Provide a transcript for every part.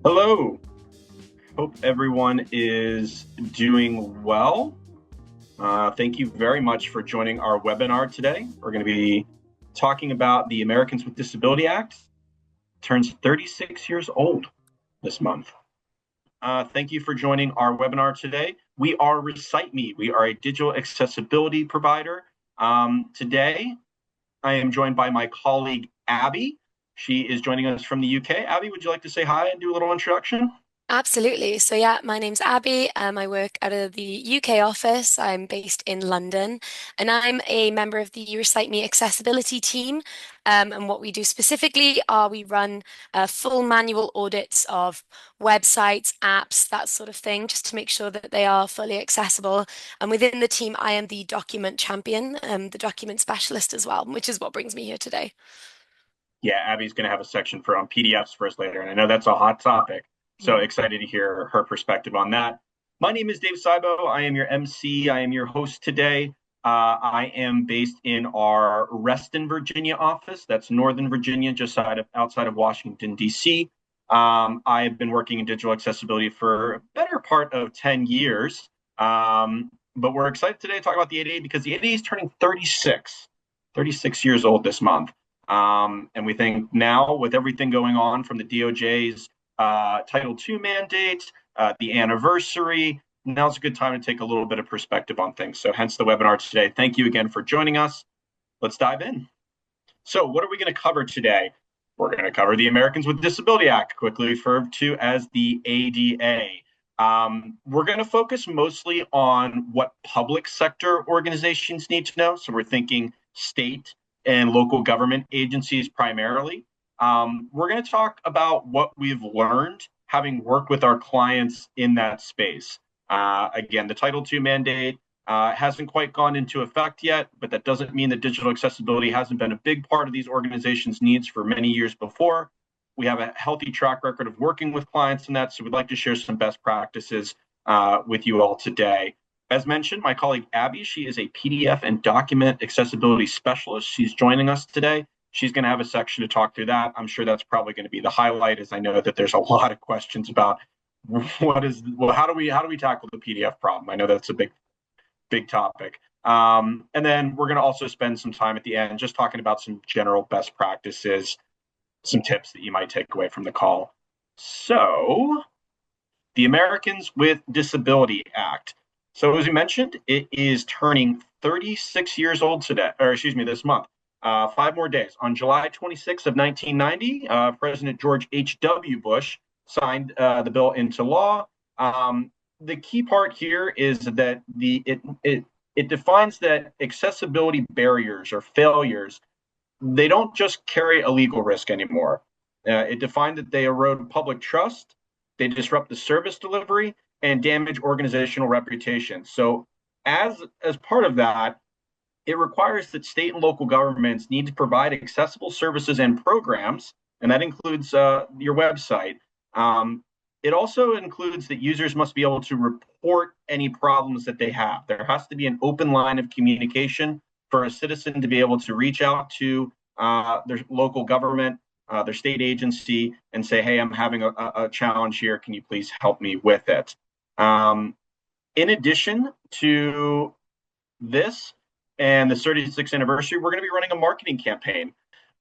Hello. Hope everyone is doing well. Thank you very much for joining our webinar today. We're going to be talking about the Americans with Disability Act. It turns 36 years old this month. Thank you for joining our webinar today. We are ReciteMe. We are a digital accessibility provider. Today, I am joined by my colleague, Abby. She is joining us from the UK. Abby, would you like to say hi and do a little introduction? Absolutely. So yeah, my name's Abby. I work out of the UK office. I'm based in London, and I'm a member of the Recite Me accessibility team. And what we do specifically are we run full manual audits of websites, apps, that sort of thing, just to make sure that they are fully accessible. And within the team, I am the document champion, the document specialist as well, which is what brings me here today. Yeah, Abby's going to have a section for PDFs for us later, and I know that's a hot topic. So Mhm. excited to hear her perspective on that. My name is Dave Saibo. I am your MC. I am your host today. I am based in our Reston, Virginia office. That's Northern Virginia, just outside of Washington, D.C. I have been working in digital accessibility for a better part of 10 years. But we're excited today to talk about the ADA because the ADA is turning 36 years old this month. And we think now, with everything going on from the DOJ's Title II mandate, the anniversary, now's a good time to take a little bit of perspective on things. So, hence the webinar today. Thank you again for joining us. Let's dive in. So, what are we going to cover today? We're going to cover the Americans with Disability Act, quickly referred to as the ADA. We're going to focus mostly on what public sector organizations need to know. So, we're thinking state and local government agencies primarily. We're going to talk about what we've learned having worked with our clients in that space. Again, the Title II mandate hasn't quite gone into effect yet, but that doesn't mean that digital accessibility hasn't been a big part of these organizations' needs for many years before. We have a healthy track record of working with clients in that, so we'd like to share some best practices with you all today. As mentioned, my colleague Abby, she is a PDF and document accessibility specialist. She's joining us today. She's going to have a section to talk through that. I'm sure that's probably going to be the highlight, as I know that there's a lot of questions about how do we tackle the PDF problem. I know that's a big topic. And then we're going to also spend some time at the end just talking about some general best practices, some tips that you might take away from the call. So, the Americans with Disability Act. So, as we mentioned, it is turning 36 years old today, or excuse me, this month. 5 more days. On July 26th of 1990, President George H.W. Bush signed the bill into law. The key part here is that it defines that accessibility barriers or failures, they don't just carry a legal risk anymore. It defined that they erode public trust, they disrupt the service delivery, and damage organizational reputation. So, as part of that, it requires that state and local governments need to provide accessible services and programs, and that includes your website. Um, it also includes that users must be able to report any problems that they have. There has to be an open line of communication for a citizen to be able to reach out to their local government, their state agency, and say, hey, I'm having a challenge here. Can you please help me with it? Um, in addition to this and the 36th anniversary, we're going to be running a marketing campaign.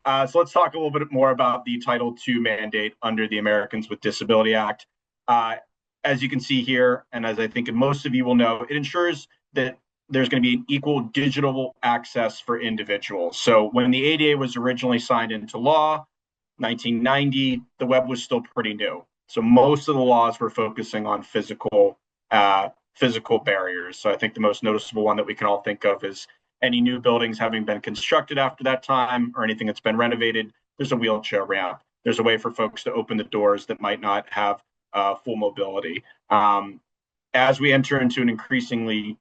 So let's talk a little bit more about the Title II mandate under the Americans with Disability Act. Uh, as you can see here, and as I think most of you will know, it ensures that there's going to be an equal digital access for individuals. So when the ADA was originally signed into law, 1990, the web was still pretty new. So most of the laws were focusing on physical barriers. So I think the most noticeable one that we can all think of is any new buildings having been constructed after that time or anything that's been renovated, there's a wheelchair ramp. There's a way for folks to open the doors that might not have full mobility. As we enter into an increasingly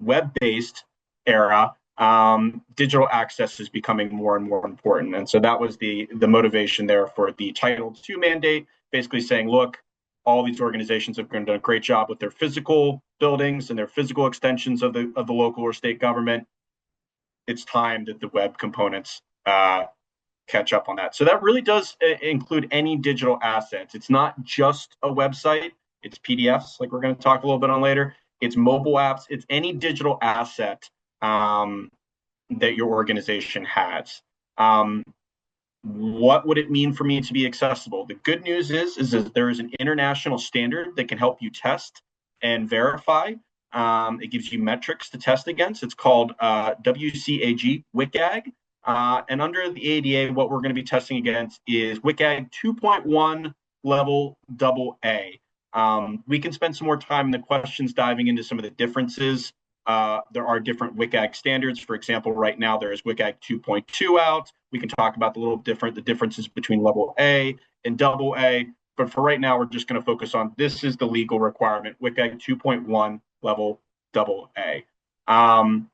web-based era, digital access is becoming more and more important. And so that was the motivation there for the Title II mandate, basically saying, look, all these organizations have done a great job with their physical buildings and their physical extensions of the local or state government. It's time that the web components catch up on that. So that really does include any digital assets. It's not just a website. It's PDFs, like we're going to talk a little bit on later. It's mobile apps. It's any digital asset that your organization has. What would it mean for me to be accessible? The good news is that there is an international standard that can help you test and verify. It gives you metrics to test against. It's called WCAG, WCAG. And under the ADA, what we're going to be testing against is WCAG 2.1 level AA. We can spend some more time in the questions diving into some of the differences. There are different WCAG standards. For example, right now there is WCAG 2.2 out. We can talk about the differences between level A and double A. But for right now, we're just going to focus on this is the legal requirement, WCAG 2.1 level double A. And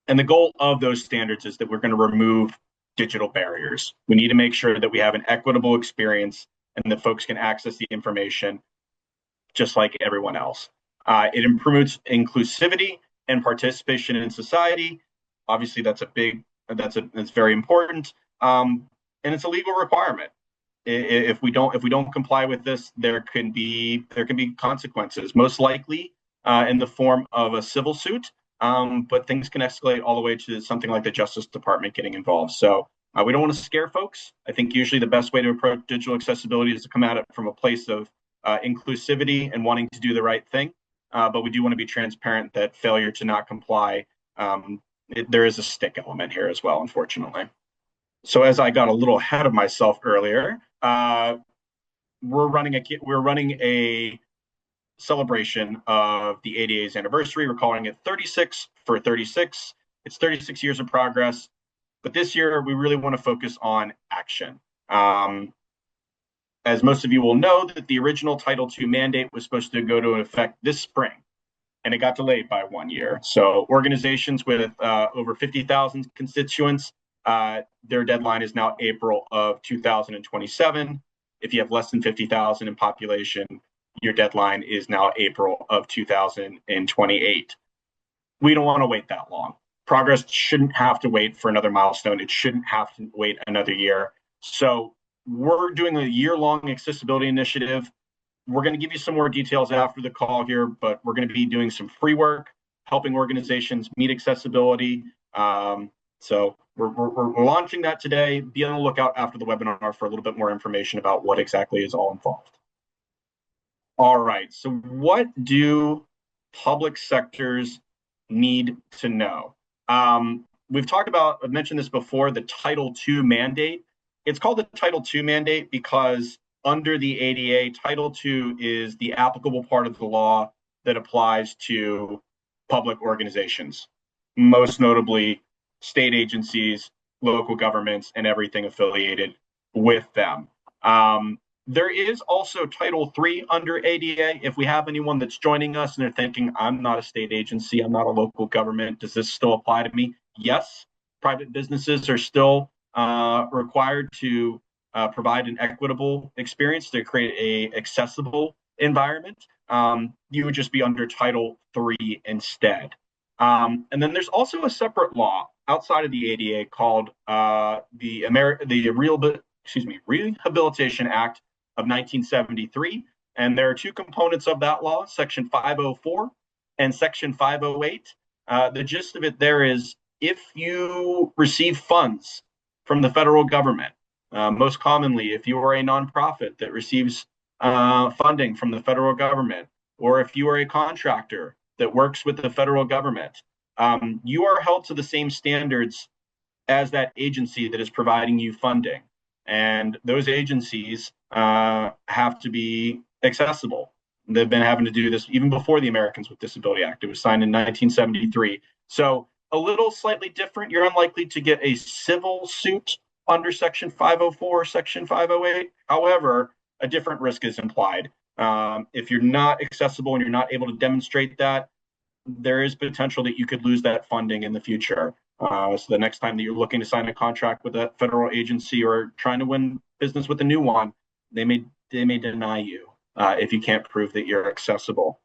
the goal of those standards is that we're going to remove digital barriers. We need to make sure that we have an equitable experience and that folks can access the information just like everyone else. It improves inclusivity and participation in society. Obviously, that's very important, and it's a legal requirement. If we don't comply with this, there can be consequences, most likely in the form of a civil suit. But things can escalate all the way to something like the Justice Department getting involved. So we don't want to scare folks. I think usually the best way to approach digital accessibility is to come at it from a place of inclusivity and wanting to do the right thing. But we do want to be transparent that failure to not comply, there is a stick element here as well, unfortunately. So as I got a little ahead of myself earlier, we're running a celebration of the ADA's anniversary. We're calling it 36 for 36. It's 36 years of progress. But this year, we really want to focus on action. As most of you will know, that the original Title II mandate was supposed to go to effect this spring, and it got delayed by 1 year. So organizations with over 50,000 constituents, their deadline is now April of 2027. If you have less than 50,000 in population, your deadline is now April of 2028. We don't want to wait that long. Progress shouldn't have to wait for another milestone. It shouldn't have to wait another year. So we're doing a year-long accessibility initiative. We're going to give you some more details after the call here, but we're going to be doing some free work, helping organizations meet accessibility. So we're launching that today. Be on the lookout after the webinar for a little bit more information about what exactly is all involved. All right, so what do public sectors need to know? I've mentioned this before, the Title II mandate. It's called the Title II mandate because under the ADA, Title II is the applicable part of the law that applies to public organizations, most notably state agencies, local governments, and everything affiliated with them. There is also Title III under ADA. If we have anyone that's joining us and they're thinking, I'm not a state agency, I'm not a local government, does this still apply to me? Yes, private businesses are still required to provide an equitable experience to create a accessible environment. You would just be under Title III instead. And then there's also a separate law outside of the ADA called the Rehabilitation Act of 1973. And there are two components of that law, Section 504 and Section 508. The gist of it there is if you receive funds from the federal government, most commonly if you are a nonprofit that receives funding from the federal government, or if you are a contractor that works with the federal government, you are held to the same standards as that agency that is providing you funding. And those agencies have to be accessible. They've been having to do this even before the Americans with Disability Act. It was signed in 1973. So a little slightly different. You're unlikely to get a civil suit under Section 504, Section 508. However, a different risk is implied. If you're not accessible and you're not able to demonstrate that, there is potential that you could lose that funding in the future. So the next time that you're looking to sign a contract with a federal agency or trying to win business with a new one, they may deny you if you can't prove that you're accessible.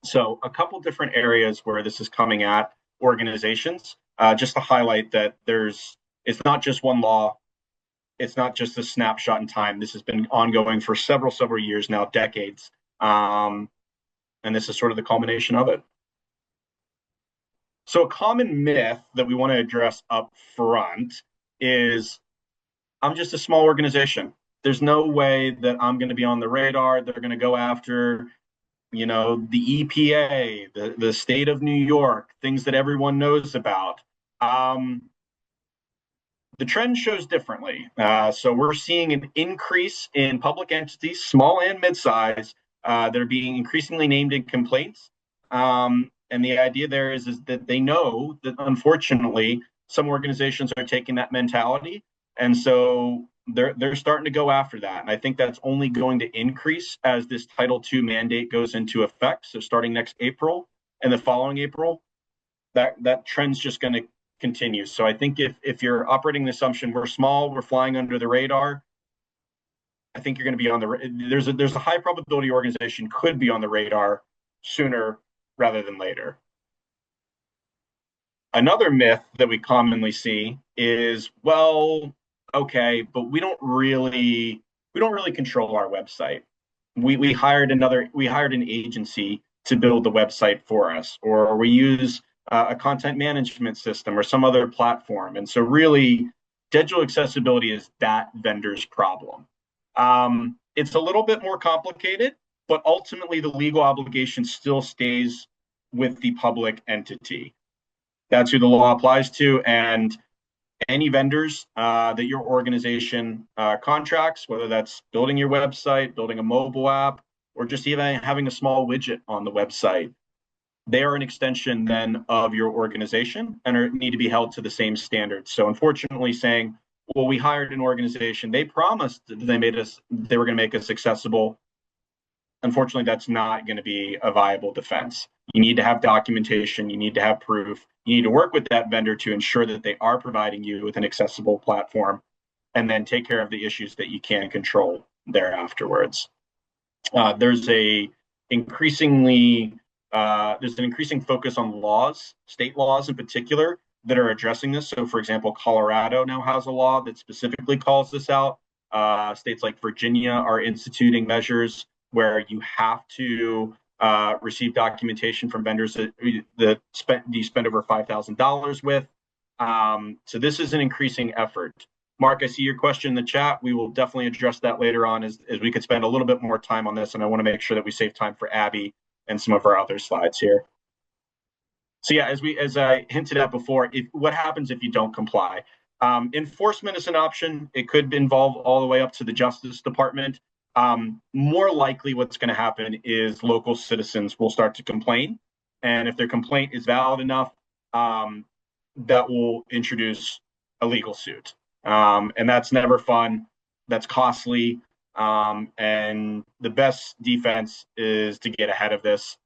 So a couple different areas where this is coming at organizations, just to highlight that it's not just one law, It's not just a snapshot in time. This has been ongoing for several years now, decades. And this is sort of the culmination of it. So a common myth that we want to address up front is I'm just a small organization. There's no way that I'm going to be on the radar. They're going to go after, the EPA, the state of New York, things that everyone knows about. The trend shows differently. So we're seeing an increase in public entities, small and mid-size, that are being increasingly named in complaints. And the idea there is that they know that unfortunately some organizations are taking that mentality, and so they're starting to go after that. And I think that's only going to increase as this Title II mandate goes into effect. So starting next April and the following April, that trend's just going to continue. So I think if you're operating the assumption we're small, we're flying under the radar, I think you're going to be on the there's a high probability your organization could be on the radar sooner rather than later. Another myth that we commonly see is, well, okay, but we don't really control our website. We hired an agency to build the website for us, or we use a content management system or some other platform. And so really, digital accessibility is that vendor's problem. It's a little bit more complicated, but ultimately the legal obligation still stays with the public entity. That's who the law applies to. And any vendors that your organization contracts, whether that's building your website, building a mobile app, or just even having a small widget on the website, they are an extension then of your organization and need to be held to the same standards. So unfortunately saying, well, we hired an organization, they promised that they were going to make us accessible. Unfortunately, that's not going to be a viable defense. You need to have documentation, you need to have proof, you need to work with that vendor to ensure that they are providing you with an accessible platform, and then take care of the issues that you can control there afterwards. There's an increasing focus on laws, state laws in particular, that are addressing this. So, for example, Colorado now has a law that specifically calls this out. States like Virginia are instituting measures where you have to receive documentation from vendors that you spend over $5,000 with. So this is an increasing effort. Mark, I see your question in the chat. We will definitely address that later on as we could spend a little bit more time on this, and I want to make sure that we save time for Abby and some of our other slides here. So yeah, as I hinted at before, what happens if you don't comply? Enforcement is an option. It could involve all the way up to the Justice Department. More likely what's going to happen is local citizens will start to complain. And if their complaint is valid enough, that will introduce a legal suit. And that's never fun. That's costly. And the best defense is to get ahead of this,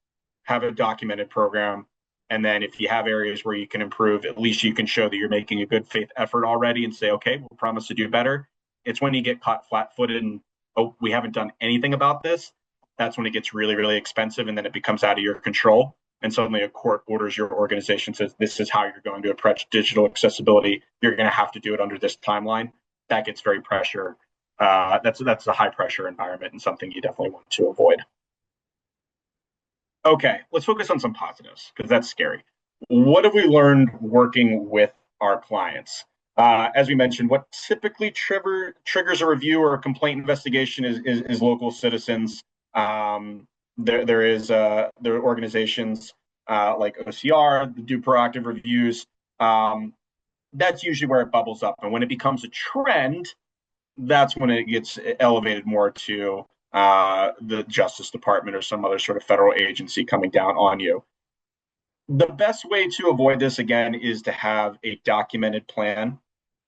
have a documented program. And then if you have areas where you can improve, at least you can show that you're making a good faith effort already and say, okay, we'll promise to do better. It's when you get caught flat-footed and, oh, we haven't done anything about this. That's when it gets really, really expensive, and then it becomes out of your control. And suddenly a court orders your organization, says, this is how you're going to approach digital accessibility. You're going to have to do it under this timeline. That gets very pressure. That's a high pressure environment and something you definitely want to avoid. Okay, let's focus on some positives because that's scary. What have we learned working with our clients? As we mentioned, what typically triggers a review or a complaint investigation is local citizens. There are organizations like OCR that do proactive reviews. That's usually where it bubbles up. And when it becomes a trend, that's when it gets elevated more to the Justice Department or some other sort of federal agency coming down on you. The best way to avoid this, again, is to have a documented plan.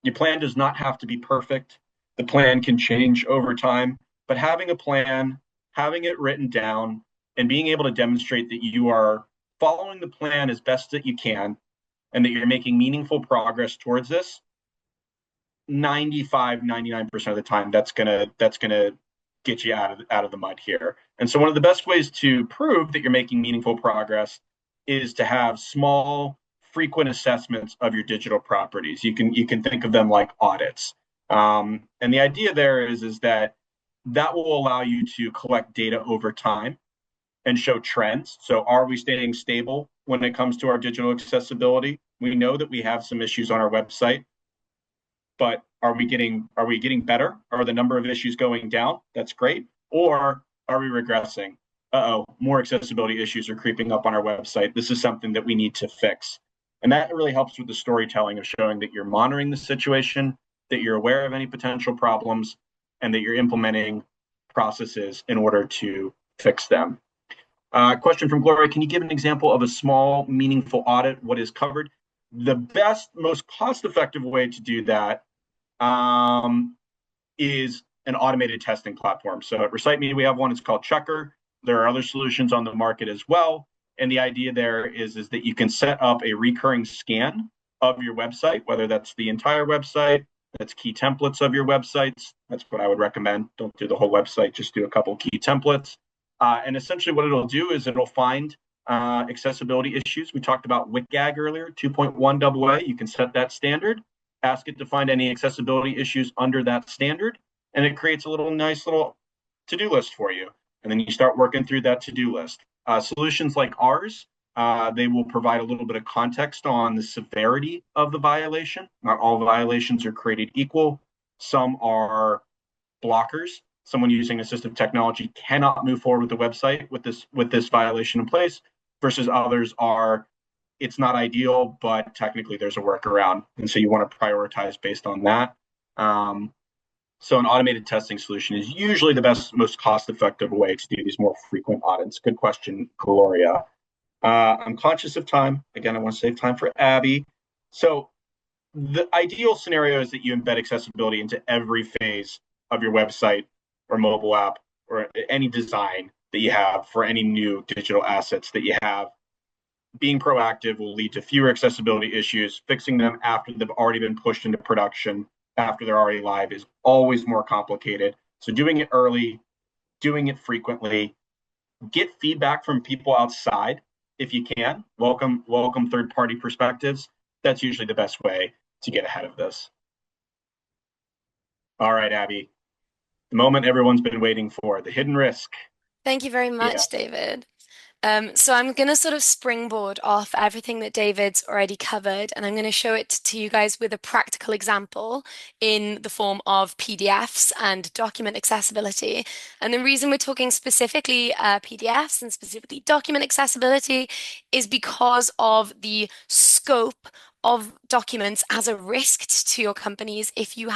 Your plan does not have to be perfect. The plan can change over time, but having a plan, having it written down, and being able to demonstrate that you are following the plan as best that you can and that you're making meaningful progress towards this, 99% of the time, that's gonna get you out of the mud here. And so one of the best ways to prove that you're making meaningful progress is to have small, frequent assessments of your digital properties. You can think of them like audits. And the idea there is that that will allow you to collect data over time and show trends. So are we staying stable when it comes to our digital accessibility? We know that we have some issues on our website, but are we getting better? Are the number of issues going down? That's great. Or are we regressing? Uh-oh, more accessibility issues are creeping up on our website. This is something that we need to fix. And that really helps with the storytelling of showing that you're monitoring the situation, that you're aware of any potential problems, and that you're implementing processes in order to fix them. Question from Gloria: can you give an example of a small, meaningful audit? What is covered? The best, most cost-effective way to do that um, is an automated testing platform. So at ReciteMe, we have one. It's called Checker. There are other solutions on the market as well. And the idea there is that you can set up a recurring scan of your website, whether that's the entire website, that's key templates of your websites. That's what I would recommend. Don't do the whole website, just do a couple key templates. And essentially what it'll do is it'll find accessibility issues. We talked about WCAG earlier, 2.1 AA. You can set that standard, ask it to find any accessibility issues under that standard, and it creates a nice little to-do list for you. And then you start working through that to-do list. Solutions like ours, they will provide a little bit of context on the severity of the violation. Not all violations are created equal. Some are blockers. Someone using assistive technology cannot move forward with the website with this violation in place, versus others are, it's not ideal, but technically there's a workaround. And so you want to prioritize based on that. So an automated testing solution is usually the best, most cost-effective way to do these more frequent audits. Good question, Gloria. I'm conscious of time. Again, I want to save time for Abby. So the ideal scenario is that you embed accessibility into every phase of your website or mobile app or any design that you have for any new digital assets that you have. Being proactive will lead to fewer accessibility issues. Fixing them after they've already been pushed into production, after they're already live, is always more complicated. So doing it early, doing it frequently, get feedback from people outside if you can. Welcome third-party perspectives. That's usually the best way to get ahead of this. All right, Abby, the moment everyone's been waiting for, the hidden risk. Thank you very Yeah. much, David. So I'm going to sort of springboard off everything that David's already covered, and I'm going to show it to you guys with a practical example in the form of PDFs and document accessibility. And the reason we're talking specifically PDFs and specifically document accessibility is because of the scope of documents as a risk to your companies. If you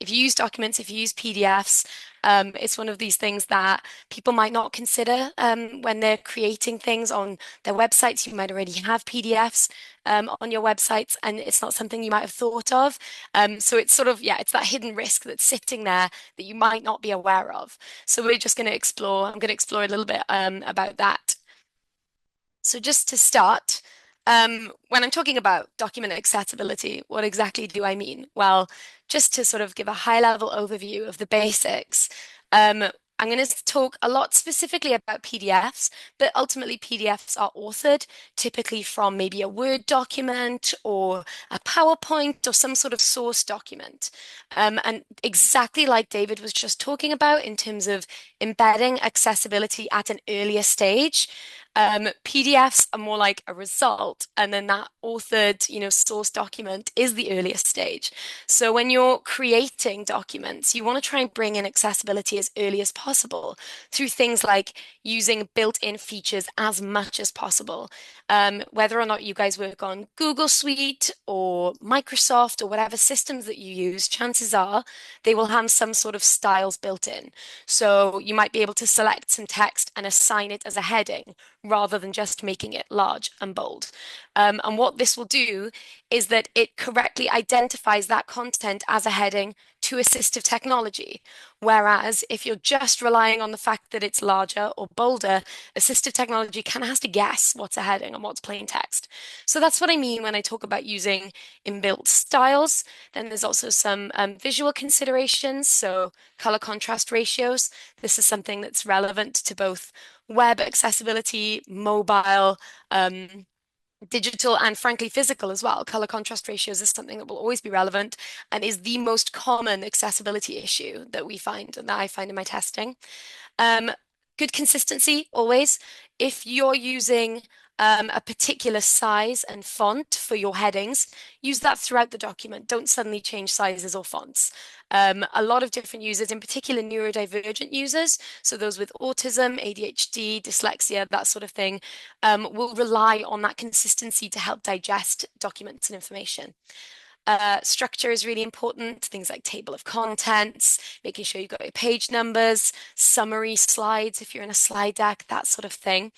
use documents, if you use PDFs, it's one of these things that people might not consider when they're creating things on their websites. You might already have PDFs on your websites, and it's not something you might have thought of. So it's sort of, yeah, it's that hidden risk that's sitting there that you might not be aware of. So we're just going to explore, I'm going to explore a little bit about that. So just to start, when I'm talking about document accessibility, what exactly do I mean? Well, just to sort of give a high-level overview of the basics, I'm going to talk a lot specifically about PDFs, but ultimately PDFs are authored typically from maybe a Word document or a PowerPoint or some sort of source document. And exactly like David was just talking about in terms of embedding accessibility at an earlier stage, PDFs are more like a result, and then that authored, source document is the earliest stage. So when you're creating documents, you want to try and bring in accessibility as early as possible through things like using built-in features as much as possible. Whether or not you guys work on Google Suite or Microsoft or whatever systems that you use, chances are they will have some sort of styles built in. So you might be able to select some text and assign it as a heading rather than just making it large and bold. And what this will do is that it correctly identifies that content as a heading to assistive technology. Whereas if you're just relying on the fact that it's larger or bolder, assistive technology kind of has to guess what's a heading and what's plain text. So that's what I mean when I talk about using inbuilt styles. Then there's also some visual considerations, so color contrast ratios. This is something that's relevant to both web accessibility, mobile, digital and frankly physical as well. Color contrast ratios is something that will always be relevant and is the most common accessibility issue that we find and that I find in my testing. Um, Good consistency always. If you're using a particular size and font for your headings, use that throughout the document. Don't suddenly change sizes or fonts. A lot of different users, in particular neurodivergent users, so those with autism, ADHD, dyslexia, that sort of thing, will rely on that consistency to help digest documents and information. Structure is really important. Things like table of contents, making sure you've got your page numbers, summary slides if you're in a slide deck, that sort of thing.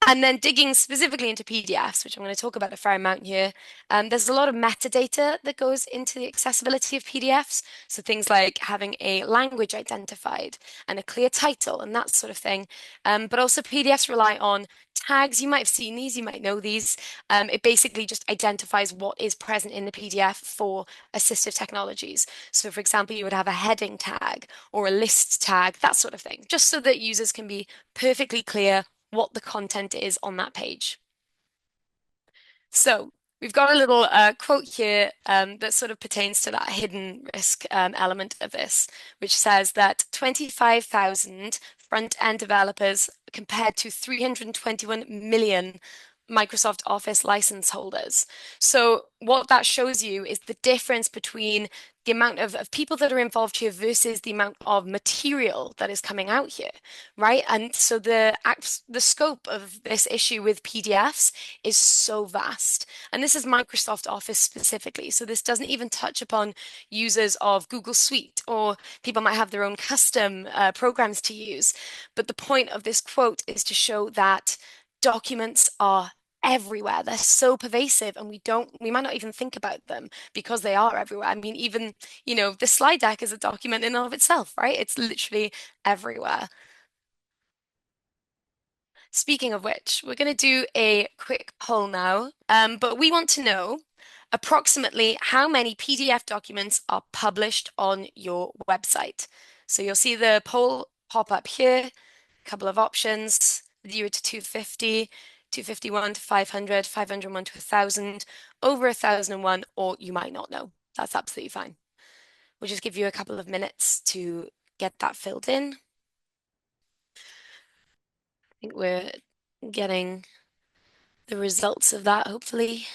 And then digging specifically into PDFs, which I'm going to talk about a fair amount here, there's a lot of metadata that goes into the accessibility of PDFs. So things like having a language identified and a clear title and that sort of thing. But also PDFs rely on tags. You might have seen these, you might know these. It basically just identifies what is present in the PDF for assistive technologies. So for example, you would have a heading tag or a list tag, that sort of thing, just so that users can be perfectly clear what the content is on that page. So we've got a little quote here that sort of pertains to that hidden risk element of this, which says that 25,000 front-end developers compared to 321 million Microsoft Office license holders. So what that shows you is the difference between the amount of people that are involved here versus the amount of material that is coming out here, right? And so the scope of this issue with PDFs is so vast. And this is Microsoft Office specifically. So this doesn't even touch upon users of Google Suite, or people might have their own custom programs to use. But the point of this quote is to show that documents are everywhere. They're so pervasive and we might not even think about them because they are everywhere. I mean, even, the slide deck is a document in and of itself, right? It's literally everywhere. Speaking of which, we're going to do a quick poll now, but we want to know approximately how many PDF documents are published on your website. So you'll see the poll pop up here, a couple of options, 0 to 250, 251 to 500, 501 to 1,000, over 1,001, or you might not know. That's absolutely fine. We'll just give you a couple of minutes to get that filled in. I think we're getting the results of that, hopefully.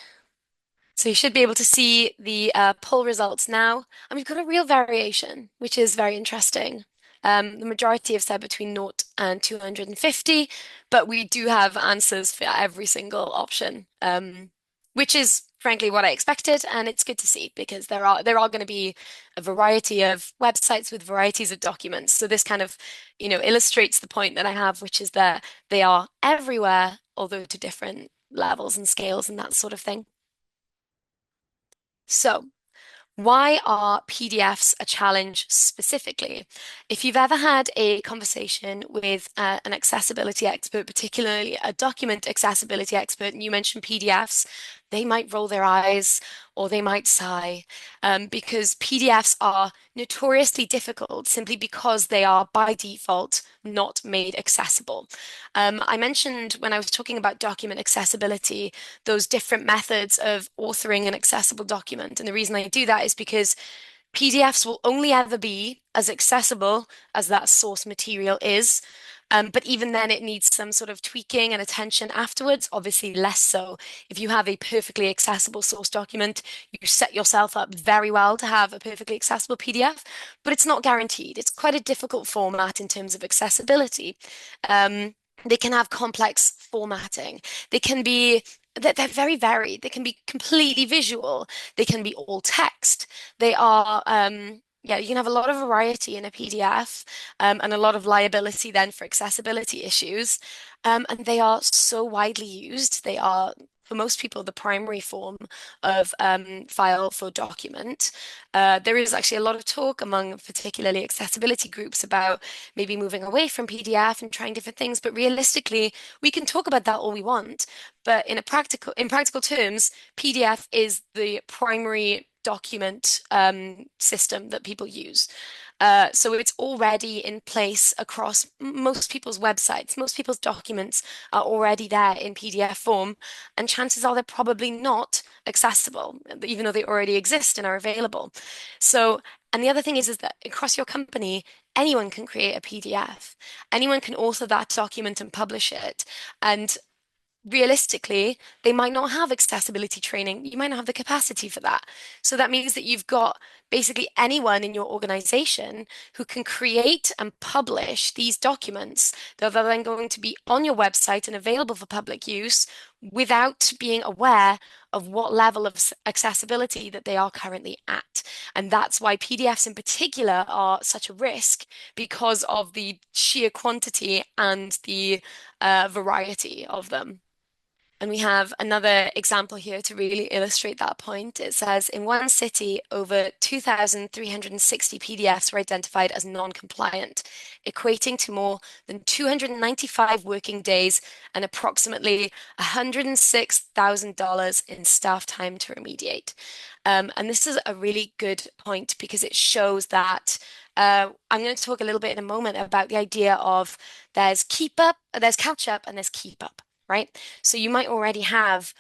So you should be able to see the poll results now. And we've got a real variation, which is very interesting. The majority have said between 0 and 250, but we do have answers for every single option, which is frankly what I expected, and it's good to see because there are going to be a variety of websites with varieties of documents. So this kind of, illustrates the point that I have, which is that they are everywhere, although to different levels and scales and that sort of thing. So, why are PDFs a challenge specifically? If you've ever had a conversation with an accessibility expert, particularly a document accessibility expert, and you mention PDFs, they might roll their eyes or they might sigh because PDFs are notoriously difficult simply because they are by default not made accessible. I mentioned when I was talking about document accessibility, those different methods of authoring an accessible document. And the reason I do that is because PDFs will only ever be as accessible as that source material is. But even then, it needs some sort of tweaking and attention afterwards, obviously less so. If you have a perfectly accessible source document, you set yourself up very well to have a perfectly accessible PDF, but it's not guaranteed. It's quite a difficult format in terms of accessibility. They can have complex formatting. They can be they're very varied. They can be completely visual. They can be all text. They are, yeah, you can have a lot of variety in a PDF, and a lot of liability then for accessibility issues. And they are so widely used. They are, for most people, the primary form of file for document. There is actually a lot of talk among particularly accessibility groups about maybe moving away from PDF and trying different things. But realistically, we can talk about that all we want. But in practical terms, PDF is the primary document system that people use. So it's already in place across most people's websites. Most people's documents are already there in PDF form, and chances are they're probably not accessible, even though they already exist and are available. So, and the other thing is that across your company, anyone can create a PDF. Anyone can author that document and publish it. And realistically, they might not have accessibility training. You might not have the capacity for that. So that means that you've got basically anyone in your organization who can create and publish these documents that are then going to be on your website and available for public use without being aware of what level of accessibility that they are currently at. And that's why PDFs in particular are such a risk because of the sheer quantity and the variety of them. And we have another example here to really illustrate that point. It says in one city, over 2,360 PDFs were identified as non-compliant, equating to more than 295 working days and approximately $106,000 in staff time to remediate. And this is a really good point because it shows that I'm going to talk a little bit in a moment about the idea of there's keep up, there's catch up, and there's keep up, right? So you might already have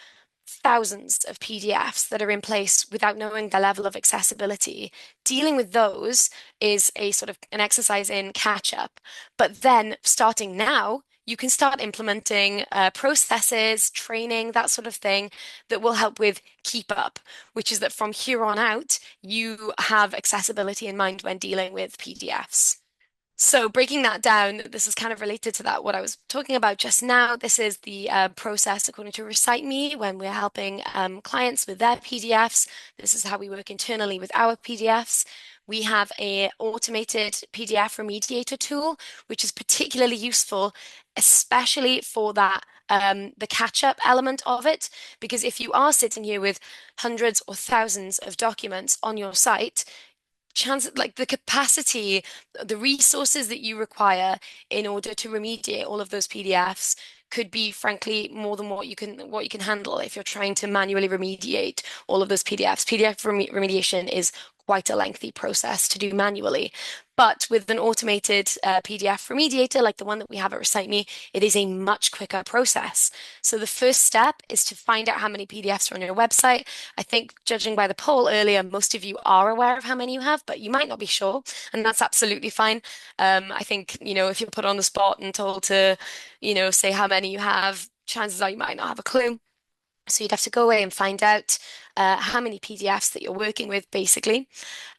thousands of PDFs that are in place without knowing the level of accessibility. Dealing with those is a sort of an exercise in catch up. But then starting now, you can start implementing processes, training, that sort of thing that will help with keep up, which is that from here on out, you have accessibility in mind when dealing with PDFs. So breaking that down, this is kind of related to that, what I was talking about just now. This is the process according to Recite Me when we're helping clients with their PDFs. This is how we work internally with our PDFs. We have a automated PDF remediator tool, which is particularly useful, especially for that the catch-up element of it. Because if you are sitting here with hundreds or thousands of documents on your site, chance like the capacity, the resources that you require in order to remediate all of those PDFs could be frankly more than what you can handle if you're trying to manually remediate all of those PDFs. PDF remediation is quite a lengthy process to do manually. But with an automated PDF remediator like the one that we have at ReciteMe, it is a much quicker process. So the first step is to find out how many PDFs are on your website. I think judging by the poll earlier, most of you are aware of how many you have, but you might not be sure, and that's absolutely fine. I think, if you're put on the spot and told to, say how many you have, chances are you might not have a clue. So you'd have to go away and find out how many PDFs that you're working with, basically,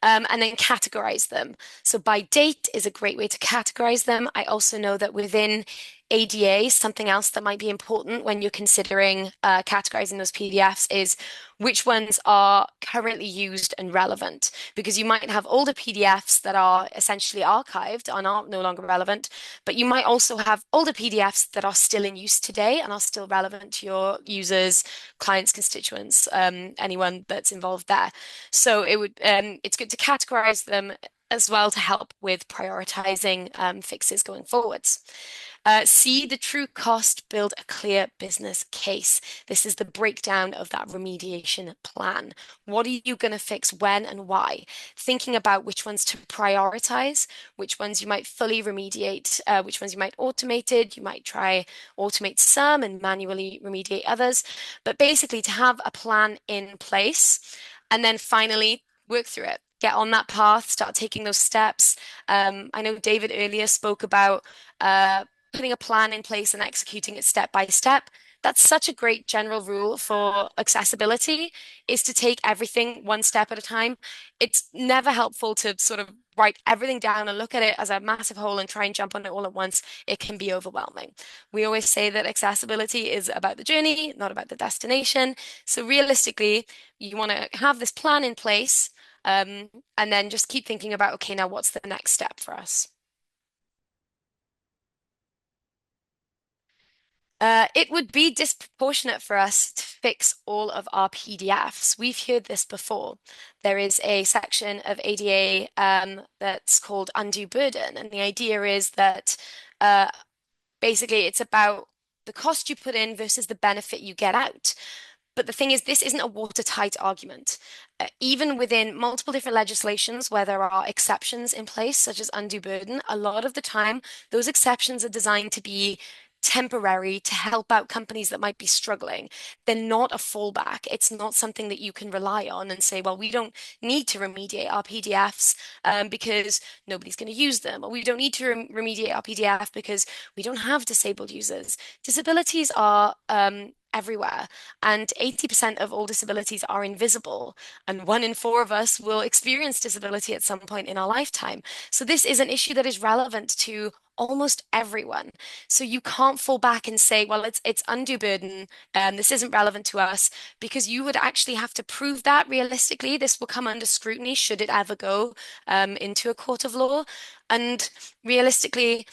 and then categorize them. So by date is a great way to categorize them. I also know that within ADA, something else that might be important when you're considering categorizing those PDFs is which ones are currently used and relevant. Because you might have older PDFs that are essentially archived and are no longer relevant, but you might also have older PDFs that are still in use today and are still relevant to your users, clients, constituents, anyone that's involved there. So it's good to categorize them as well to help with prioritizing fixes going forwards. See the true cost, build a clear business case. This is the breakdown of that remediation plan. What are you going to fix when and why? Thinking about which ones to prioritize, which ones you might fully remediate, which ones you might automate it. You might try automate some and manually remediate others. But basically to have a plan in place and then finally work through it. Get on that path, start taking those steps. I know David earlier spoke about putting a plan in place and executing it step by step. That's such a great general rule for accessibility, is to take everything one step at a time. It's never helpful to sort of write everything down and look at it as a massive whole and try and jump on it all at once. It can be overwhelming. We always say that accessibility is about the journey, not about the destination. So realistically, you want to have this plan in place, and then just keep thinking about, okay, now what's the next step for us? It would be disproportionate for us to fix all of our PDFs. We've heard this before. There is a section of ADA that's called undue burden, and the idea is that basically it's about the cost you put in versus the benefit you get out. But the thing is, this isn't a watertight argument. Even within multiple different legislations where there are exceptions in place, such as undue burden, a lot of the time, those exceptions are designed to be temporary to help out companies that might be struggling. They're not a fallback. It's not something that you can rely on and say, well, we don't need to remediate our PDFs because nobody's going to use them, or we don't need to remediate our PDF because we don't have disabled users. Disabilities are everywhere, and 80% of all disabilities are invisible, and 1 in 4 of us will experience disability at some point in our lifetime. So this is an issue that is relevant to almost everyone. So you can't fall back and say, well, it's undue burden, and this isn't relevant to us, because you would actually have to prove that realistically. This will come under scrutiny should it ever go into a court of law. And realistically,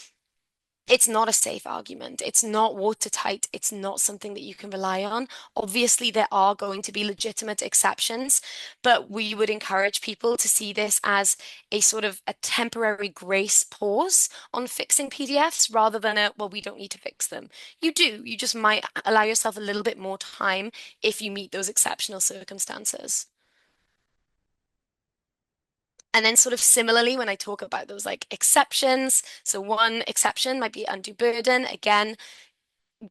it's not a safe argument. It's not watertight. It's not something that you can rely on. Obviously, there are going to be legitimate exceptions, but we would encourage people to see this as a sort of a temporary grace pause on fixing PDFs rather than a, well, we don't need to fix them. You do. You just might allow yourself a little bit more time if you meet those exceptional circumstances. And then sort of similarly, when I talk about those like exceptions, so one exception might be undue burden. Again,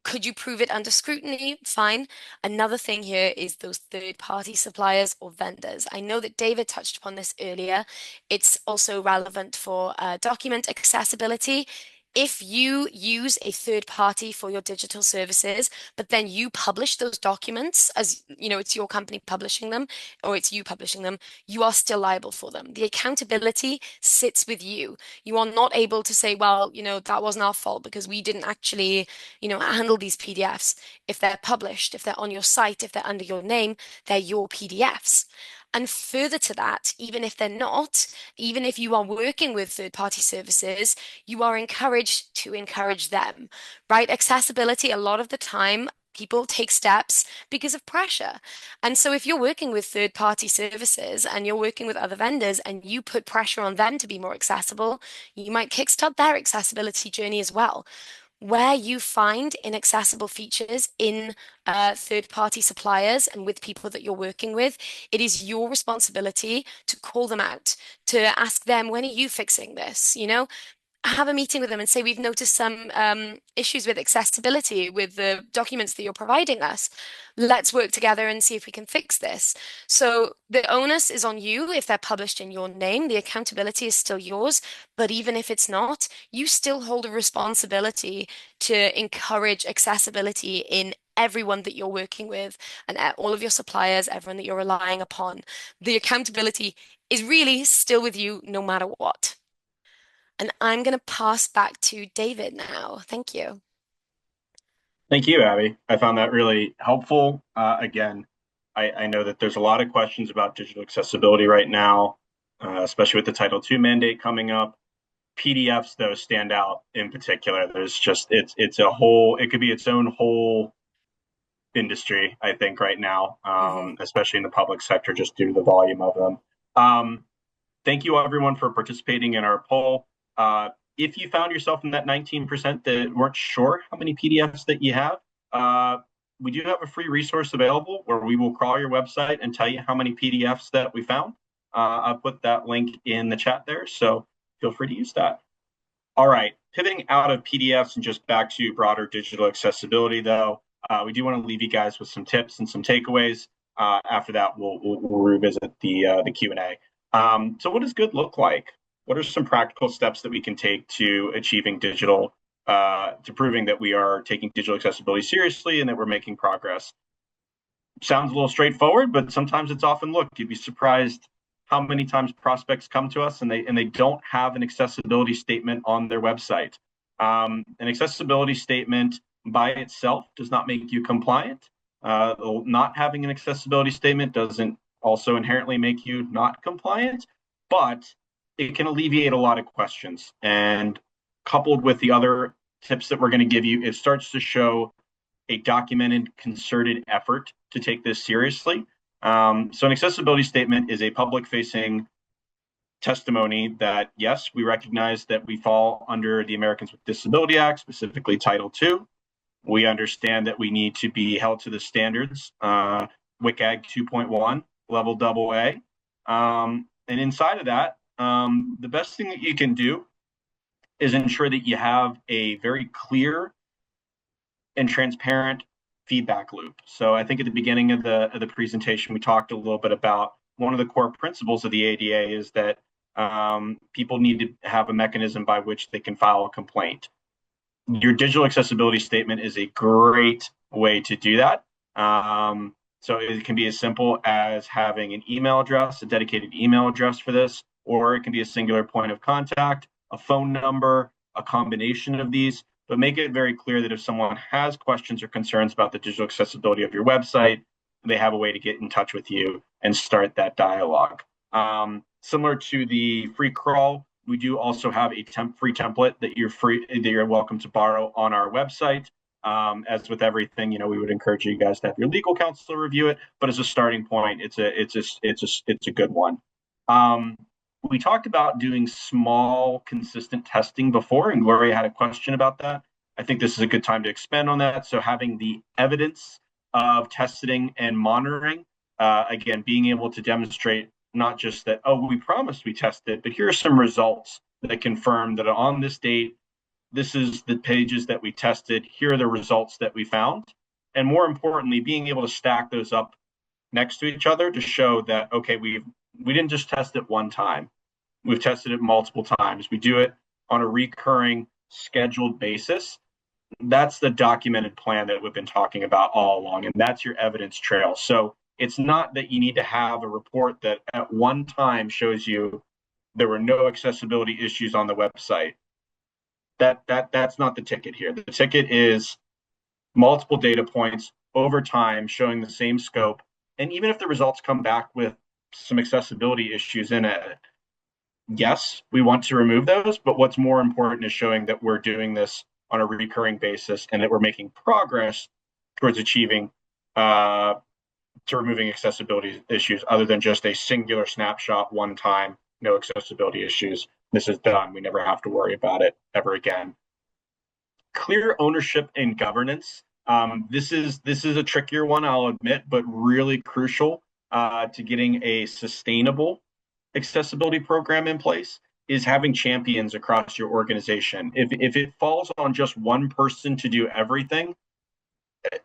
could you prove it under scrutiny? Fine. Another thing here is those third-party suppliers or vendors. I know that David touched upon this earlier. It's also relevant for document accessibility. If you use a third party for your digital services, but then you publish those documents as, you know, it's your company publishing them or it's you publishing them, you are still liable for them. The accountability sits with you. You are not able to say, well, you know, that wasn't our fault because we didn't actually, you know, handle these PDFs. If they're published, if they're on your site, if they're under your name, they're your PDFs. And further to that, even if they're not, even if you are working with third-party services, you are encouraged to encourage them, right? Accessibility, a lot of the time, people take steps because of pressure. And so if you're working with third-party services and you're working with other vendors and you put pressure on them to be more accessible, you might kickstart their accessibility journey as well. Where you find inaccessible features in third-party suppliers and with people that you're working with, it is your responsibility to call them out, to ask them, when are you fixing this? You know, have a meeting with them and say, we've noticed some issues with accessibility with the documents that you're providing us. Let's work together and see if we can fix this. So the onus is on you if they're published in your name. The accountability is still yours. But even if it's not, you still hold a responsibility to encourage accessibility in everyone that you're working with and all of your suppliers, everyone that you're relying upon. The accountability is really still with you no matter what. And I'm going to pass back to David now. Thank you. Thank you, Abby. I found that really helpful. Again, I know that there's a lot of questions about digital accessibility right now, especially with the Title II mandate coming up. PDFs, though, stand out in particular. There's just it's a whole, it could be its own whole industry, I think, right now, Hmm. especially in the public sector, just due to the volume of them. Thank you, everyone, for participating in our poll. If you found yourself in that 19% that weren't sure how many PDFs that you have, we do have a free resource available where we will crawl your website and tell you how many PDFs that we found. I'll put that link in the chat there, so feel free to use that. All right, pivoting out of PDFs and just back to broader digital accessibility, though, we do want to leave you guys with some tips and some takeaways. After that, we'll revisit the Q&A. So what does good look like? What are some practical steps that we can take to achieving digital, to proving that we are taking digital accessibility seriously and that we're making progress? Sounds a little straightforward, but sometimes it's often looked. You'd be surprised how many times prospects come to us and they don't have an accessibility statement on their website. An accessibility statement by itself does not make you compliant. Not having an accessibility statement doesn't also inherently make you not compliant, but it can alleviate a lot of questions. And coupled with the other tips that we're going to give you, it starts to show a documented, concerted effort to take this seriously. So an accessibility statement is a public-facing testimony that, yes, we recognize that we fall under the Americans with Disability Act, specifically Title II. We understand that we need to be held to the standards, WCAG 2.1, level AA. And inside of that, the best thing that you can do is ensure that you have a very clear and transparent feedback loop. So I think at the beginning of the presentation, we talked a little bit about one of the core principles of the ADA is that people need to have a mechanism by which they can file a complaint. Your digital accessibility statement is a great way to do that. So it can be as simple as having an email address, a dedicated email address for this, or it can be a singular point of contact, a phone number, a combination of these, but make it very clear that if someone has questions or concerns about the digital accessibility of your website, they have a way to get in touch with you and start that dialogue. Similar to the free crawl, we do also have a free template that you're welcome to borrow on our website. As with everything, we would encourage you guys to have your legal counsel review it, but as a starting point, it's a good one. We talked about doing small, consistent testing before, and Gloria had a question about that. I think this is a good time to expand on that. So having the evidence of testing and monitoring, again, being able to demonstrate not just that, oh, we promised we tested, but here are some results that confirm that on this date, this is the pages that we tested, here are the results that we found. And more importantly, being able to stack those up next to each other to show that, okay, we didn't just test it one time. We've tested it multiple times. We do it on a recurring scheduled basis. That's the documented plan that we've been talking about all along, and that's your evidence trail. So it's not that you need to have a report that at one time shows you there were no accessibility issues on the website. That's not the ticket here. The ticket is multiple data points over time showing the same scope. And even if the results come back with some accessibility issues in it, yes, we want to remove those, but what's more important is showing that we're doing this on a recurring basis and that we're making progress towards achieving to removing accessibility issues other than just a singular snapshot one time, no accessibility issues. This is done. We never have to worry about it ever again. Clear ownership and governance. This is a trickier one, I'll admit, but really crucial to getting a sustainable accessibility program in place is having champions across your organization. If it falls on just one person to do everything,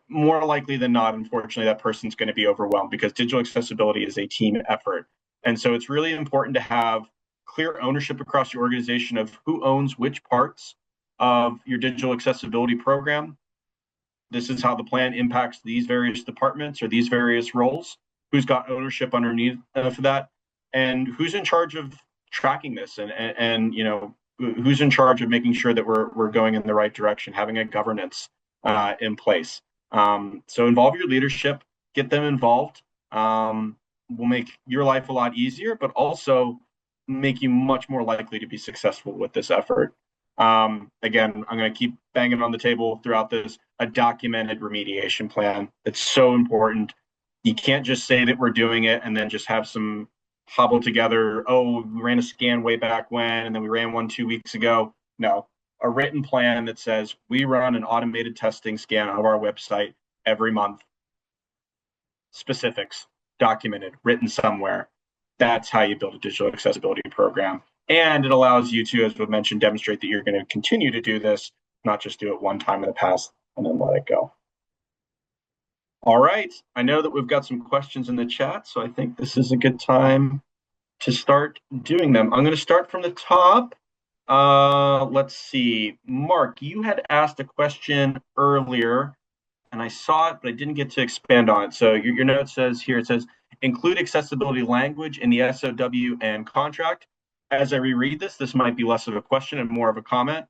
more likely than not, unfortunately, that person's going to be overwhelmed because digital accessibility is a team effort. And so it's really important to have clear ownership across your organization of who owns which parts of your digital accessibility program. This is how the plan impacts these various departments or these various roles. Who's got ownership underneath for that, and who's in charge of tracking this, and who's in charge of making sure that we're going in the right direction, having a governance in place. So involve your leadership, get them involved. Will make your life a lot easier, but also make you much more likely to be successful with this effort. Again, I'm going to keep banging on the table throughout this, a documented remediation plan. It's so important. You can't just say that we're doing it and then just have some hobble together, oh, we ran a scan way back when, and then we ran one 2 weeks ago. No, a written plan that says we run an automated testing scan of our website every month. Specifics, documented, written somewhere. That's how you build a digital accessibility program. And it allows you to, as we mentioned, demonstrate that you're going to continue to do this, not just do it one time in the past and then let it go. All right, I know that we've got some questions in the chat, so I think this is a good time to start doing them. I'm going to start from the top. Let's see. Mark, you had asked a question earlier, and I saw it, but I didn't get to expand on it. So your note says here, it says, include accessibility language in the SOW and contract. As I reread this might be less of a question and more of a comment.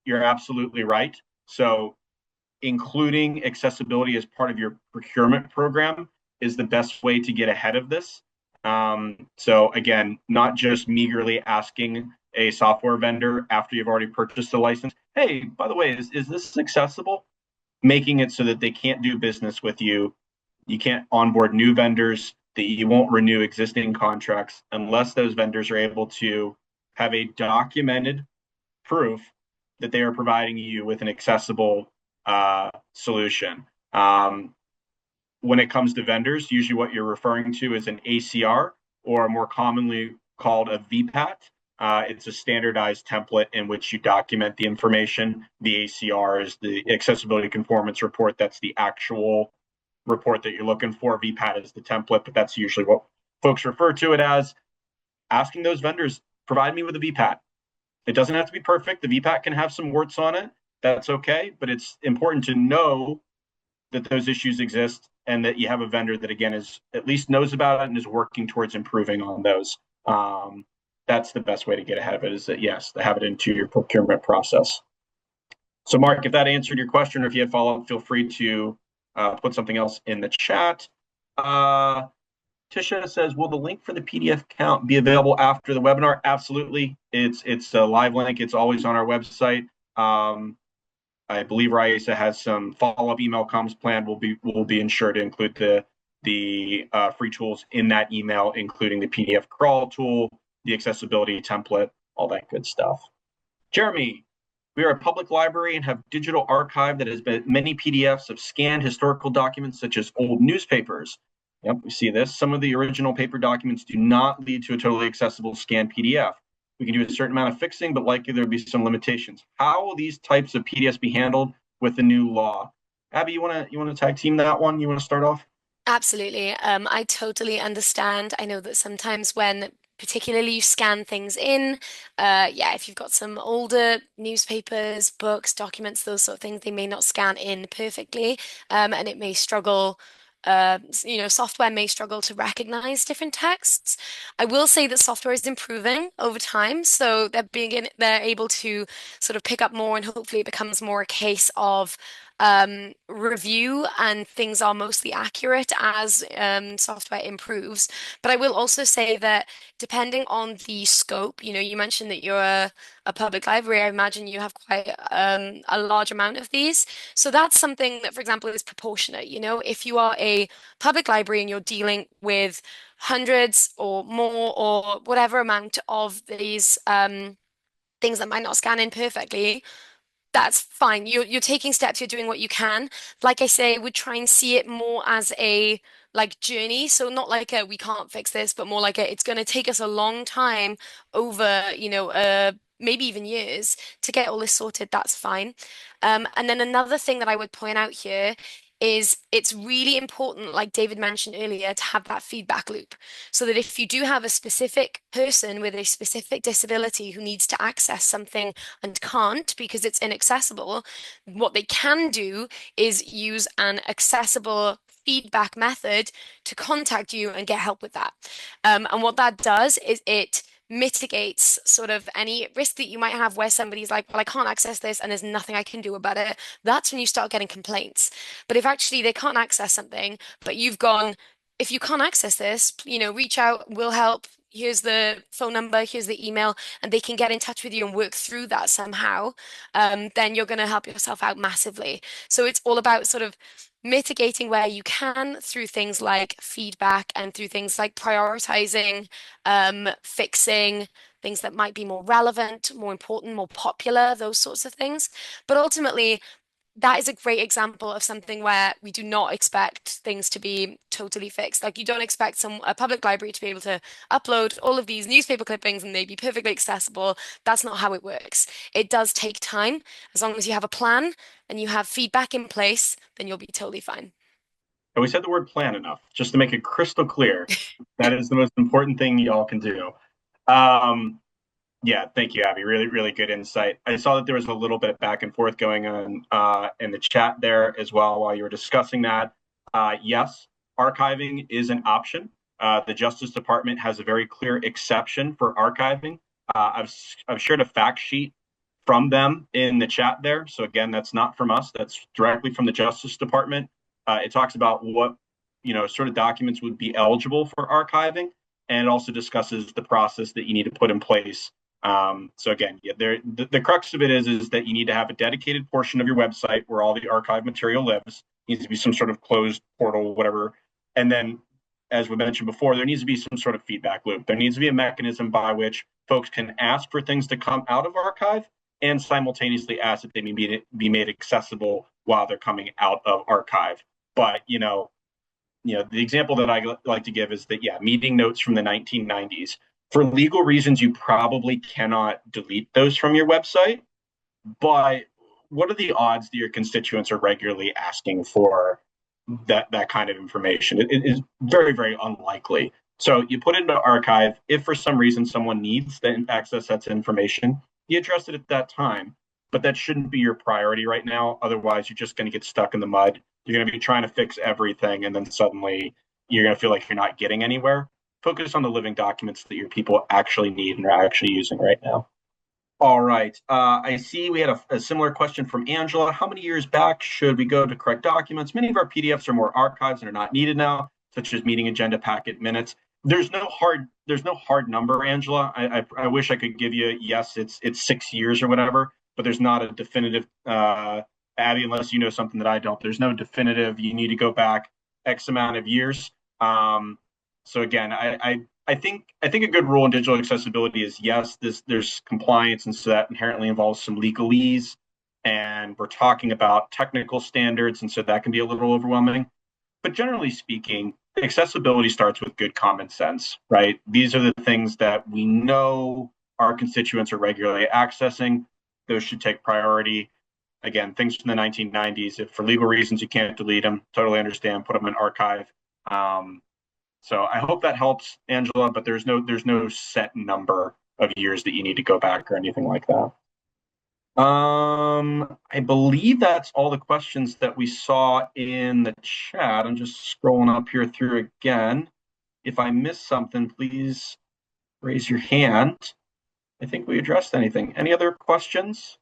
You're absolutely right. So including accessibility as part of your procurement program is the best way to get ahead of this. So again, not just meagerly asking a software vendor after you've already purchased a license, hey, by the way, is this accessible? Making it so that they can't do business with you. You can't onboard new vendors, that you won't renew existing contracts unless those vendors are able to have a documented proof that they are providing you with an accessible solution. When it comes to vendors, usually what you're referring to is an ACR, or more commonly called a VPAT. It's a standardized template in which you document the information. The ACR is the accessibility conformance report. That's the actual report that you're looking for. VPAT is the template, but that's usually what folks refer to it as. Asking those vendors, provide me with a VPAT. It doesn't have to be perfect. The VPAT can have some warts on it. That's okay, but it's important to know that those issues exist and that you have a vendor that, again, is at least knows about it and is working towards improving on those. That's the best way to get ahead of it, is that, yes, to have it into your procurement process. So, Mark, if that answered your question, or if you had follow-up, feel free to put something else in the chat. Tisha says, will the link for the PDF count be available after the webinar? Absolutely. It's a live link. It's always on our website. I believe Raisa has some follow-up email comms planned. We'll be ensured to include the free tools in that email, including the PDF crawl tool, the accessibility template, all that good stuff. Jeremy, we are a public library and have digital archive that has been many PDFs of scanned historical documents, such as old newspapers. Yep, we see this. Some of the original paper documents do not lead to a totally accessible scanned PDF. We can do a certain amount of fixing, but likely there'll be some limitations. How will these types of PDFs be handled with the new law? Abby, you want to tag team that one? You want to start off? Absolutely. I totally understand. I know that sometimes when particularly you scan things in, yeah, if you've got some older newspapers, books, documents, those sort of things, they may not scan in perfectly, and it may struggle. Software may struggle to recognize different texts. I will say that software is improving over time, so they're able to sort of pick up more, and hopefully it becomes more a case of review and things are mostly accurate as software improves. But I will also say that depending on the scope, you mentioned that you're a public library. I imagine you have quite a large amount of these. So that's something that, for example, is proportionate. If you are a public library and you're dealing with hundreds or more or whatever amount of these things that might not scan in perfectly, that's fine. You're taking steps, you're doing what you can. Like I say, we try and see it more as a journey. So not like a we can't fix this, but more like it's going to take us a long time over, maybe even years to get all this sorted. That's fine. And then another thing that I would point out here is it's really important, like David mentioned earlier, to have that feedback loop. So that if you do have a specific person with a specific disability who needs to access something and can't because it's inaccessible, what they can do is use an accessible feedback method to contact you and get help with that. And what that does is it mitigates sort of any risk that you might have where somebody's like, well, I can't access this and there's nothing I can do about it. That's when you start getting complaints. But if actually they can't access something, but you've gone, if you can't access this, reach out, we'll help. Here's the phone number, here's the email, and they can get in touch with you and work through that somehow, then you're going to help yourself out massively. So it's all about sort of mitigating where you can through things like feedback and through things like prioritizing, fixing things that might be more relevant, more important, more popular, those sorts of things. But ultimately, that is a great example of something where we do not expect things to be totally fixed. Like you don't expect a public library to be able to upload all of these newspaper clippings and they be perfectly accessible. That's not how it works. It does take time. As long as you have a plan and you have feedback in place, then you'll be totally fine. And we said the word plan enough, just to make it crystal clear. That is the most important thing y'all can do. Yeah, thank you, Abby. Really, really good insight. I saw that there was a little bit back and forth going on in the chat there as well while you were discussing that. Yes, archiving is an option. The Justice Department has a very clear exception for archiving. I've shared a fact sheet from them in the chat there. So again, that's not from us. That's directly from the Justice Department. It talks about what sort of documents would be eligible for archiving, and it also discusses the process that you need to put in place. So again, the crux of it is that you need to have a dedicated portion of your website where all the archive material lives. It needs to be some sort of closed portal, whatever. And then, as we mentioned before, there needs to be some sort of feedback loop. There needs to be a mechanism by which folks can ask for things to come out of archive and simultaneously ask that they be made accessible while they're coming out of archive. But the example that I like to give is that, yeah, meeting notes from the 1990s. For legal reasons, you probably cannot delete those from your website. But what are the odds that your constituents are regularly asking for that kind of information? It is very, very unlikely. So you put it into archive. If for some reason someone needs to access that information, you address it at that time. But that shouldn't be your priority right now. Otherwise, you're just going to get stuck in the mud. You're going to be trying to fix everything, and then suddenly you're going to feel like you're not getting anywhere. Focus on the living documents that your people actually need and are actually using right now. All right. I see we had a similar question from Angela. How many years back should we go to correct documents? Many of our PDFs are more archives and are not needed now, such as meeting agenda packet minutes. There's no hard number, Angela. I wish I could give you yes, it's 6 years or whatever, but there's not a definitive Abby, unless you know something that I don't. There's no definitive. You need to go back X amount of years. So again, I think a good rule in digital accessibility is yes, there's compliance, and so that inherently involves some legalese, and we're talking about technical standards, and so that can be a little overwhelming. But generally speaking, accessibility starts with good common sense, right? These are the things that we know our constituents are regularly accessing. Those should take priority. Again, things from the 1990s, if for legal reasons you can't delete them, totally understand, put them in archive. So I hope that helps, Angela, but there's no set number of years that you need to go back or anything like that. I believe that's all the questions that we saw in the chat. I'm just scrolling up here through again. If I missed something, please raise your hand. I think we addressed anything. Any other questions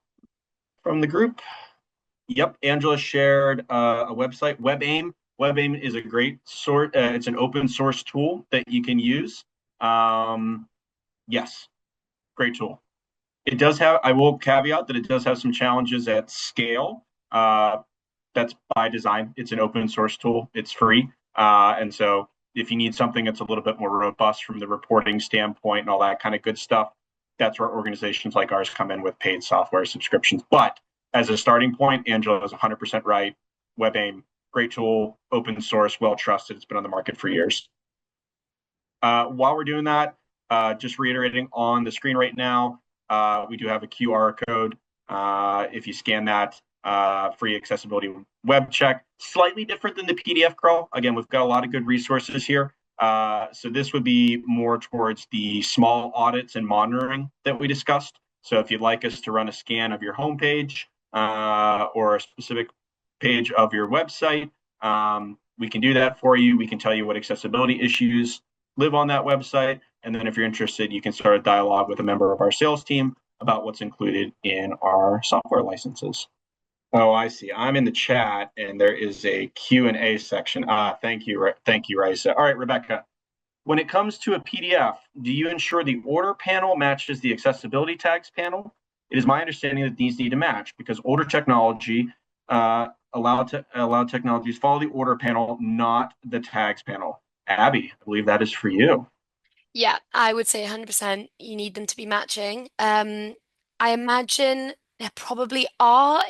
from the group? Yep, Angela shared a website, WebAIM. WebAIM is a great sort. It's an open source tool that you can use. Yes, great tool. It does have. I will caveat that it does have some challenges at scale. That's by design. It's an open source tool. It's free, and so if you need something that's a little bit more robust from the reporting standpoint and all that kind of good stuff, that's where organizations like ours come in with paid software subscriptions. But as a starting point, Angela is 100% right. WebAIM, great tool, open source, well trusted. It's been on the market for years. While we're doing that, just reiterating on the screen right now, we do have a QR code. If you scan that, free accessibility web check, slightly different than the PDF crawl. Again, we've got a lot of good resources here. So this would be more towards the small audits and monitoring that we discussed. So if you'd like us to run a scan of your homepage or a specific page of your website, we can do that for you. We can tell you what accessibility issues live on that website. And then if you're interested, you can start a dialogue with a member of our sales team about what's included in our software licenses. Oh, I see. I'm in the chat and there is a Q&A section. Thank you. Thank you, Raisa. All right, Rebecca. When it comes to a PDF, do you ensure the order panel matches the accessibility tags panel? It is my understanding that these need to match because older technology allowed technologies follow the order panel, not the tags panel. Abby, I believe that is for you. Yeah, I would say 100% you need them to be matching. I imagine there probably are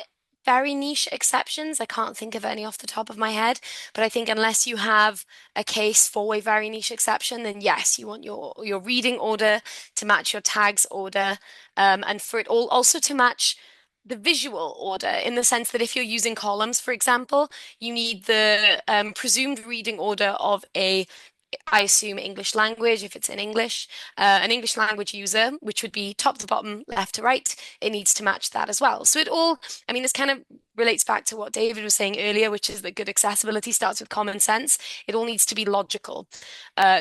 very niche exceptions. I can't think of any off the top of my head, but I think unless you have a case for a very niche exception, then yes, you want your reading order to match your tags order, and for it all also to match the visual order in the sense that if you're using columns, for example, you need the presumed reading order of I assume English language, if it's in English, an English language user, which would be top to bottom, left to right, it needs to match that as well. So it all, I mean, this kind of relates back to what David was saying earlier, which is that good accessibility starts with common sense. It all needs to be logical.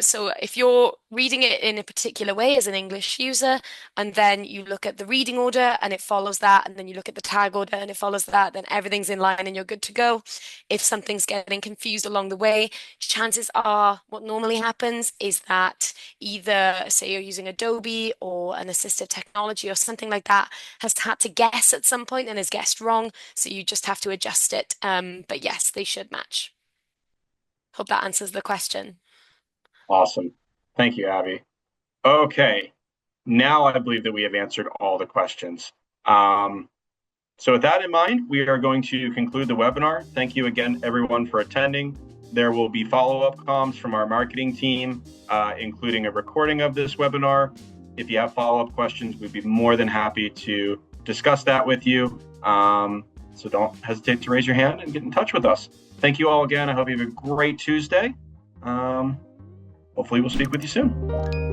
So if you're reading it in a particular way as an English user, and then you look at the reading order and it follows that, and then you look at the tag order and it follows that, then everything's in line and you're good to go. If something's getting confused along the way, chances are what normally happens is that either, say, you're using Adobe or an assistive technology or something like that has had to guess at some point and has guessed wrong. So you just have to adjust it. But yes, they should match. Hope that answers the question. Awesome. Thank you, Abby. Okay. Now I believe that we have answered all the questions. So with that in mind, we are going to conclude the webinar. Thank you again, everyone, for attending. There will be follow-up comms from our marketing team, including a recording of this webinar. If you have follow-up questions, we'd be more than happy to discuss that with you. So don't hesitate to raise your hand and get in touch with us. Thank you all again. I hope you have a great Tuesday. Hopefully we'll speak with you soon.